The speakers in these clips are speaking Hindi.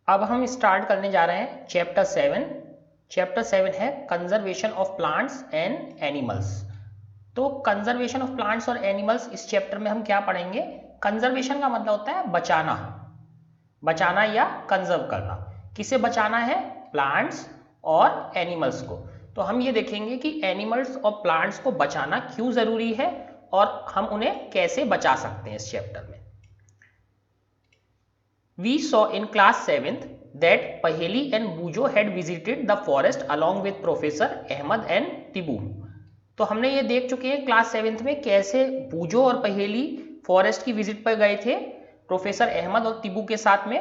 अब हम स्टार्ट करने जा रहे हैं चैप्टर 7। चैप्टर 7 है conservation of plants and animals. तो कंजर्वेशन ऑफ प्लांट्स और एनिमल्स, इस चैप्टर में हम क्या पढ़ेंगे? कंजर्वेशन का मतलब होता है बचाना, बचाना या कंजर्व करना। किसे बचाना है? प्लांट्स और एनिमल्स को। तो हम ये देखेंगे कि एनिमल्स और प्लांट्स को बचाना क्यों जरूरी है और हम उन्हें कैसे बचा सकते हैं इस चैप्टर में। We saw in class 7th that Paheli and Bujo had visited the forest along with Professor Ahmed and Tibu। तो हमने ये देख चुके हैं क्लास 7th में कैसे बूजो और पहेली फॉरेस्ट की विजिट पर गए थे प्रोफेसर अहमद और तिबू के साथ में।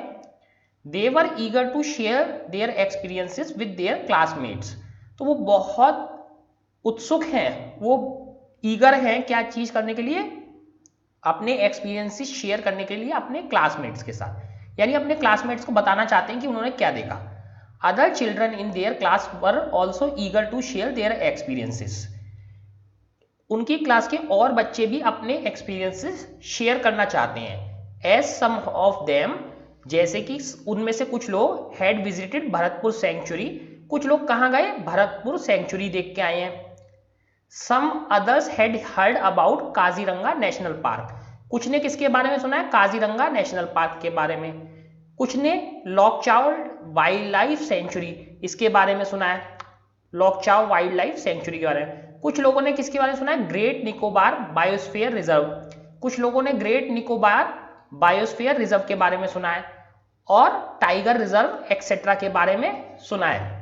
They were eager to share their experiences with their classmates. तो वो बहुत उत्सुक हैं, वो ईगर हैं क्या चीज करने के लिए? अपने एक्सपीरियंसेस शेयर करने के लिए अपने क्लासमेट्स के साथ, यानी अपने क्लासमेट्स को बताना चाहते हैं कि उन्होंने क्या देखा। Other children in their class were also eager to share their experiences. उनकी क्लास के और बच्चे भी अपने एक्सपीरियंसेस शेयर करना चाहते हैं। एज सम ऑफ देम, जैसे कि उनमें से कुछ लोग हैड विजिटेड भरतपुर सेंचुरी। कुछ लोग कहाँ गए? भरतपुर सेंचुरी देख के आए हैं। Some others had heard about Kaziranga national park. कुछ ने किसके बारे में सुना है? काजीरंगा नेशनल पार्क के बारे में। कुछ ने लॉकचाउ वाइल्ड लाइफ सेंचुरी, इसके बारे में सुना है, लॉकचाउ वाइल्ड लाइफ सेंचुरी के बारे में। कुछ लोगों ने किसके बारे में सुना है? Great Nicobar biosphere reserve. कुछ लोगों ने ग्रेट निकोबार बायोस्फीयर रिजर्व के बारे में सुना है और टाइगर रिजर्व एक्सेट्रा के बारे में सुना है।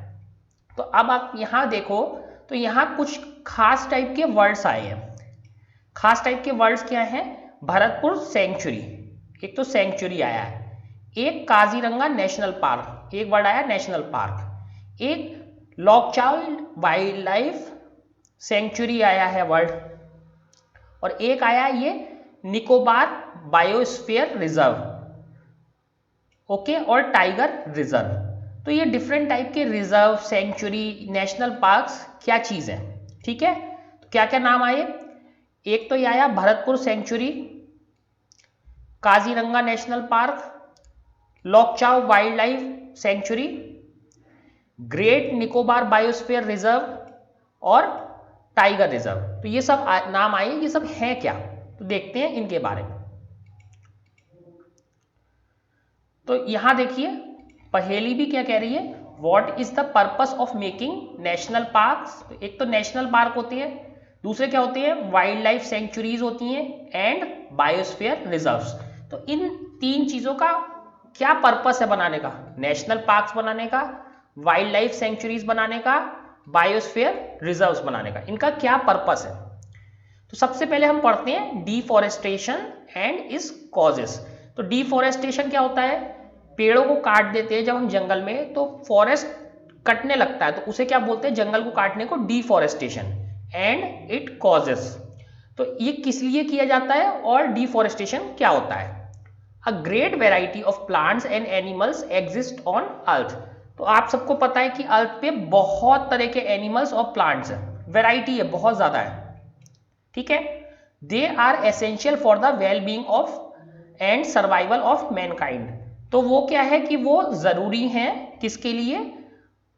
तो अब आप यहां देखो तो यहां कुछ खास टाइप के वर्ड्स आए हैं। खास टाइप के वर्ड्स क्या हैं? भरतपुर सेंचुरी, एक तो सेंचुरी आया है, एक काजीरंगा नेशनल पार्क, एक वर्ड आया नेशनल पार्क, एक लॉकचाइल्ड वाइल्ड लाइफ सेंचुरी आया है वर्ड, और एक आया ये निकोबार बायोस्फीयर रिजर्व, ओके, और टाइगर रिजर्व। तो ये डिफरेंट टाइप के रिजर्व, सेंचुरी, नेशनल पार्क्स क्या चीज है, ठीक है। तो क्या क्या नाम आए? एक तो ये आया Bharatpur sanctuary, Kaziranga national park, Lokchao wild life sanctuary, great Nicobar biosphere reserve और टाइगर रिजर्व। तो ये सब नाम आए, ये सब हैं क्या? तो देखते हैं इनके बारे में। तो यहां देखिए पहेली भी क्या कह रही है? What is the purpose of making national parks. तो एक तो नेशनल पार्क होते हैं, दूसरे क्या होते हैं? वाइल्ड लाइफ सेंचुरीज होती हैं एंड बायोस्फीयर रिजर्व्स। तो इन तीन चीजों का क्या पर्पस है बनाने का? नेशनल पार्क्स बनाने का, वाइल्ड लाइफ सेंचुरीज बनाने का, बायोस्फीयर रिजर्व्स बनाने का, इनका क्या पर्पस है? तो सबसे पहले हम पढ़ते हैं डिफॉरेस्टेशन एंड इज कॉजेस। तो डिफॉरेस्टेशन क्या होता है? पेड़ों को काट देते हैं जब हम जंगल में, तो फॉरेस्ट कटने लगता है, तो उसे क्या बोलते हैं? जंगल को काटने को डिफॉरेस्टेशन। एंड इट कॉजेस, तो ये किस लिए किया जाता है और डिफॉरेस्टेशन क्या होता है? A great variety of plants and animals exist on earth. तो आप सबको पता है कि अर्थ पे बहुत तरह के एनिमल्स और प्लांट्स हैं, वेराइटी है, बहुत ज्यादा है, ठीक है। They are essential for the well being of and survival of mankind. तो वो क्या है कि वो जरूरी हैं किसके लिए?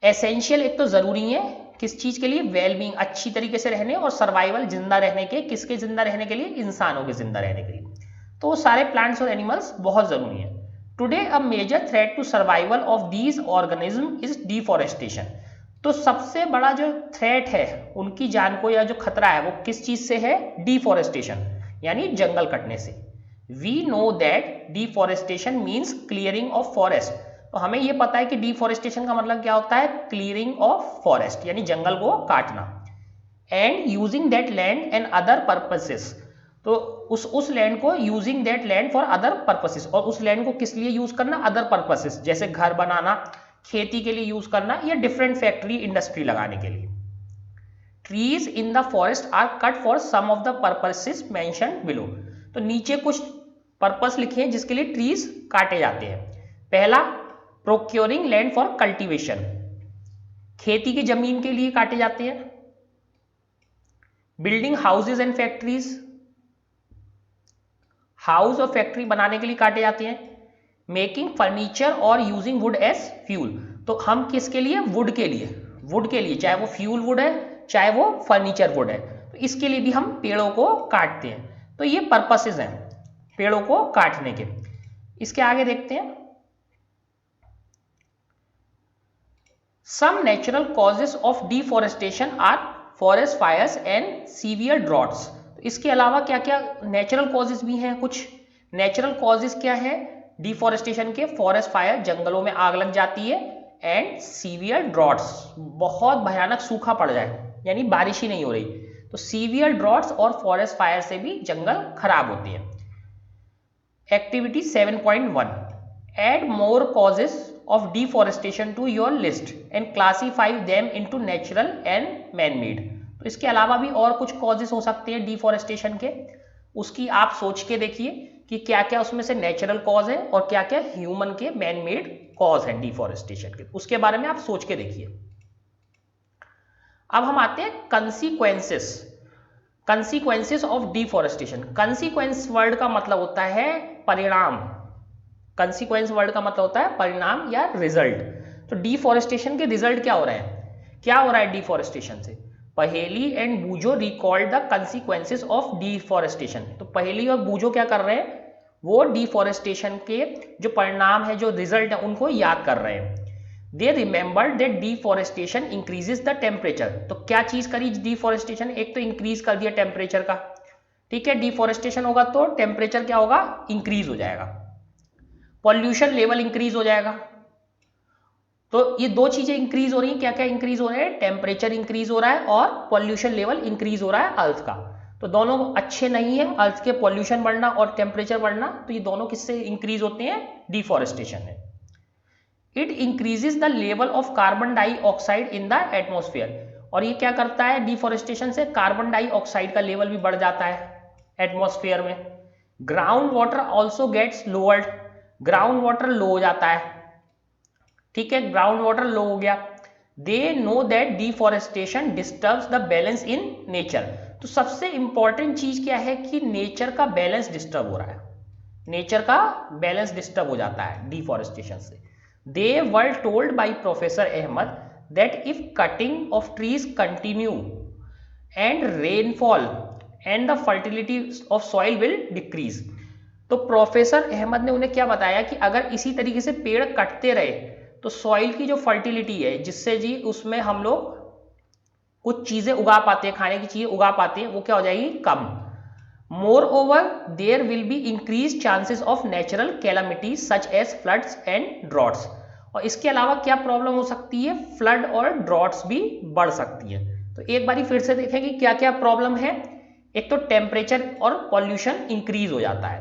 एसेंशियल, एक तो जरूरी है किस चीज के लिए? वेल बीइंग, अच्छी तरीके से रहने, और सर्वाइवल, जिंदा रहने के। किसके जिंदा रहने के लिए? इंसानों के जिंदा रहने के लिए। तो वो सारे प्लांट्स और एनिमल्स बहुत जरूरी हैं। Today a major threat to survival of these organism is deforestation. तो सबसे बड़ा जो थ्रेट है उनकी जान को, या जो खतरा है, वो किस चीज से है? डिफॉरेस्टेशन, यानी जंगल कटने से। We know that deforestation means clearing of forest. तो हमें ये पता है कि डिफॉरेस्टेशन का मतलब क्या होता है? क्लियरिंग ऑफ फॉरेस्ट, यानी जंगल को काटना। And using that land and other purposes. तो उस लैंड को, using that land for other purposes, और उस लैंड को किस लिए यूज करना? अदर पर्पसेस, जैसे घर बनाना, खेती के लिए यूज करना, या डिफरेंट फैक्ट्री, इंडस्ट्री लगाने के लिए। Trees in the forest are cut for some of the purposes mentioned below. तो नीचे कुछ पर्पस लिखे हैं जिसके लिए ट्रीज काटे जाते हैं। पहला, प्रोक्योरिंग लैंड फॉर कल्टीवेशन, खेती की जमीन के लिए काटे जाते हैं। Building houses and factories, house और फैक्ट्री बनाने के लिए काटे जाते हैं। मेकिंग फर्नीचर और यूजिंग वुड एज फ्यूल। तो हम किसके लिए? वुड के लिए, वुड के लिए, चाहे वो फ्यूल वुड है चाहे वो फर्नीचर वुड है, तो इसके लिए भी हम पेड़ों को काटते हैं। तो ये पर्पसेस हैं पेड़ों को काटने के। इसके आगे देखते हैं, some natural causes of deforestation are forest fires and severe droughts. तो इसके अलावा क्या क्या नेचुरल कॉजेस भी हैं? कुछ नेचुरल कॉजेस क्या है डिफॉरेस्टेशन के? फॉरेस्ट फायर, जंगलों में आग लग जाती है, एंड सीवियर ड्रॉट्स, बहुत भयानक सूखा पड़ जाए यानी बारिश ही नहीं हो रही, तो सीवियर ड्रॉट्स और फॉरेस्ट फायर से भी जंगल खराब होते हैं। Activity 7.1, add more causes of deforestation to your list and classify them into natural and man-made। तो इसके अलावा भी और कुछ कॉजेस हो सकते हैं डिफॉरेस्टेशन के, उसकी आप सोच के देखिए कि क्या क्या उसमें से नेचुरल कॉज है और क्या क्या ह्यूमन के मैन मेड कॉज है डिफॉरेस्टेशन के, उसके बारे में आप सोच के देखिए। अब हम आते हैं consequences of deforestation. Consequence word का मतलब होता है परिणाम, कंसीक्वेंस वर्ड का मतलब होता है परिणाम या रिजल्ट। तो डिफॉरेस्टेशन के रिजल्ट क्या हो रहे हैं? क्या हो रहा है डिफॉरेस्टेशन से? पहेली and बूजो recalled the consequences of deforestation. तो पहेली और बूजो क्या कर रहे हैं? वो डिफॉरेस्टेशन के जो परिणाम है, जो रिजल्ट है, उनको याद कर रहे हैं। They remember that deforestation increases the temperature. तो क्या चीज करी डिफॉरेस्टेशन? एक तो इंक्रीज कर दिया टेम्परेचर का, ठीक है, डिफॉरेस्टेशन होगा तो टेम्परेचर क्या होगा? इंक्रीज हो जाएगा, पॉल्यूशन लेवल इंक्रीज हो जाएगा। तो ये दो चीजें इंक्रीज हो रही हैं। क्या क्या इंक्रीज हो रहे हैं? टेम्परेचर इंक्रीज हो रहा है और पॉल्यूशन लेवल इंक्रीज हो रहा है अर्थ का। तो दोनों अच्छे नहीं है, अर्थ के पॉल्यूशन बढ़ना और टेम्परेचर बढ़ना, तो ये दोनों किससे इंक्रीज होते हैं? डिफॉरेस्टेशन है। It increases the level of carbon dioxide in the atmosphere. और ये क्या करता है डिफॉरेस्टेशन से? कार्बन डाइऑक्साइड का लेवल भी बढ़ जाता है एटमॉस्फेयर में। Ground water also gets lowered, ground water low हो जाता है, ठीक है, ग्राउंड वाटर लो हो गया। They know that deforestation disturbs the balance in nature. तो सबसे इंपॉर्टेंट चीज क्या है कि नेचर का बैलेंस डिस्टर्ब हो रहा है, नेचर का बैलेंस डिस्टर्ब हो जाता है डिफॉरेस्टेशन से। They were told by professor Ahmed that if cutting of trees continue and rainfall and the fertility of soil will decrease. तो प्रोफेसर अहमद ने उन्हें क्या बताया कि अगर इसी तरीके से पेड़ कटते रहे तो सॉइल की जो फर्टिलिटी है, जिससे जी उसमें हम लोग कुछ चीजें उगा पाते हैं, खाने की चीजें उगा पाते हैं, वो क्या हो जाएगी? कम। Moreover there will be increase chances of natural calamities such as floods and droughts. और इसके अलावा क्या प्रॉब्लम हो सकती है? फ्लड और ड्रॉट्स भी बढ़ सकती है। तो एक बारी फिर से देखें कि क्या क्या प्रॉब्लम है। एक तो टेम्परेचर और पॉल्यूशन इंक्रीज हो जाता है,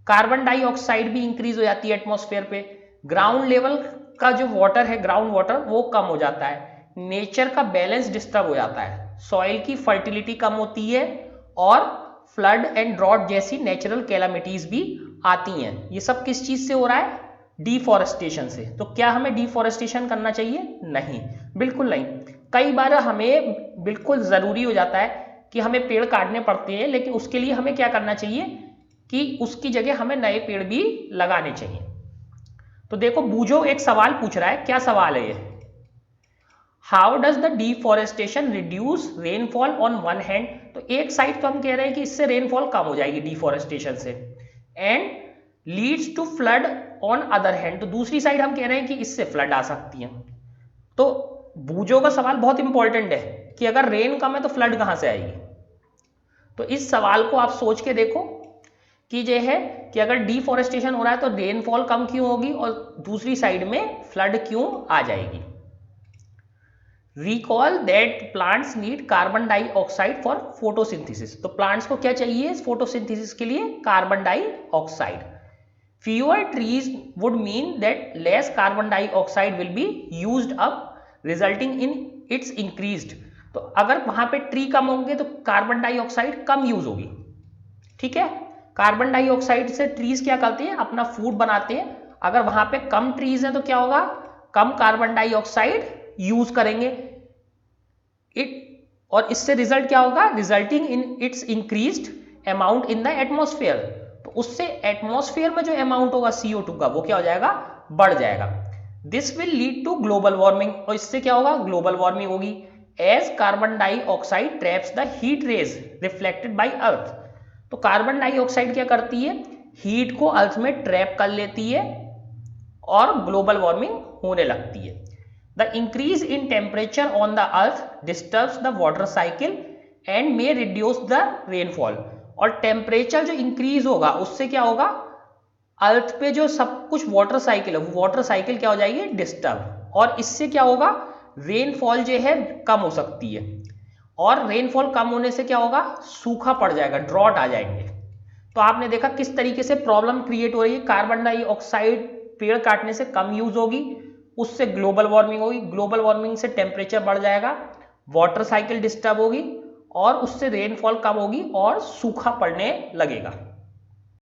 कार्बन डाइऑक्साइड भी इंक्रीज हो जाती है एटमॉस्फेयर पे, ग्राउंड लेवल का जो वाटर है, ग्राउंड वाटर, वो कम हो जाता है, नेचर का बैलेंस डिस्टर्ब हो जाता है, सॉइल की फर्टिलिटी कम होती है और फ्लड एंड ड्रॉट जैसी नेचुरल कैलामिटीज भी आती हैं। ये सब किस चीज से हो रहा है? डिफॉरेस्टेशन से। तो क्या हमें डिफॉरेस्टेशन करना चाहिए? नहीं, बिल्कुल नहीं। कई बार हमें बिल्कुल जरूरी हो जाता है कि हमें पेड़ काटने पड़ते हैं, लेकिन उसके लिए हमें क्या करना चाहिए कि उसकी जगह हमें नए पेड़ भी लगाने चाहिए। तो देखो बूजो एक सवाल पूछ रहा है, क्या सवाल है ये? How does the deforestation reduce rainfall on one hand. तो एक साइड तो हम कह रहे हैं कि इससे रेनफॉल कम हो जाएगी डिफॉरेस्टेशन से, and leads to flood on other hand. तो दूसरी साइड हम कह रहे हैं कि इससे फ्लड आ सकती है। तो बूजो का सवाल बहुत इंपॉर्टेंट है कि अगर रेन कम है तो फ्लड कहां से आएगी। तो इस सवाल को आप सोच के देखो कि ये है कि अगर डिफॉरेस्टेशन हो रहा है तो रेनफॉल कम क्यों होगी और दूसरी साइड में फ्लड क्यों आ जाएगी। Recall that plants need carbon dioxide for photosynthesis. तो प्लांट्स को क्या चाहिए फोटोसिंथेसिस के लिए? Carbon dioxide. Fewer trees would mean that less carbon dioxide will be used up resulting in its increased. तो अगर वहां पे ट्री कम होंगे तो कार्बन डाइऑक्साइड कम यूज होगी, ठीक है। कार्बन डाइऑक्साइड से ट्रीज क्या करते हैं? अपना फूड बनाते हैं। अगर वहां पे कम ट्रीज हैं तो क्या होगा? कम कार्बन डाइऑक्साइड यूज करेंगे और इससे रिजल्ट क्या होगा? Resulting in its increased amount in the atmosphere. तो उससे एटमॉस्फेयर में जो अमाउंट होगा CO2 का वो क्या हो जाएगा, बढ़ जाएगा। This will lead to global warming, और इससे क्या होगा, ग्लोबल वार्मिंग होगी। As carbon dioxide traps the heat rays reflected by earth, तो कार्बन डाइऑक्साइड क्या करती है, हीट को अर्थ में ट्रैप कर लेती है और ग्लोबल वार्मिंग होने लगती है। The increase in temperature on the earth disturbs the water cycle and may reduce the rainfall, और टेम्परेचर जो इंक्रीज होगा उससे क्या होगा, अर्थ पे जो सब कुछ वाटर साइकिल है वो वाटर साइकिल क्या हो जाएगी, डिस्टर्ब, और इससे क्या होगा, रेनफॉल जो है कम हो सकती है, और रेनफॉल कम होने से क्या होगा, सूखा पड़ जाएगा, ड्रॉट आ जाएंगे। तो आपने देखा किस तरीके से प्रॉब्लम क्रिएट हो रही है, कार्बन डाइऑक्साइड पेड़ काटने से कम यूज होगी, उससे ग्लोबल वार्मिंग होगी, ग्लोबल वार्मिंग से टेम्परेचर बढ़ जाएगा, वाटर साइकिल डिस्टर्ब होगी, और उससे रेनफॉल कम होगी और सूखा पड़ने लगेगा।